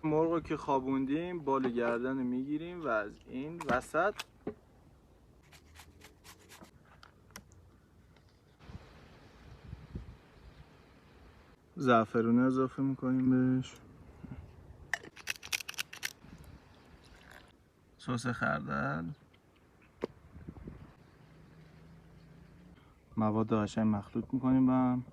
مرغ رو که خوابوندیم بال گردن رو میگیریم و از این وسط زعفرونه اضافه میکنیم بهش، سس خردل، مواد قشنگ مخلوط میکنیم با هم.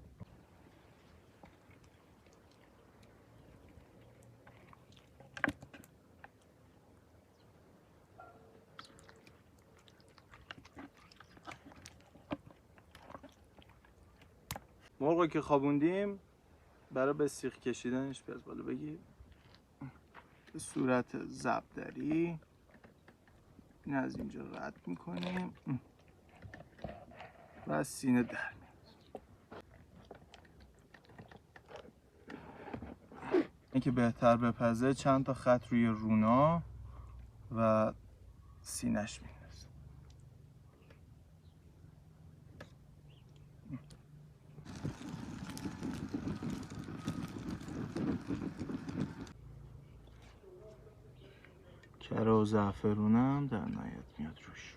مرغ که خوابوندیم برای به سیخ کشیدنش بیاد بالا بگیر به صورت زبدری. این از اینجا رد میکنیم و از سینه در میاد. این که بهتر بپزه چند تا خط روی رونا و سینش میندازه. کره و زعفرونم در نهایت میاد روش.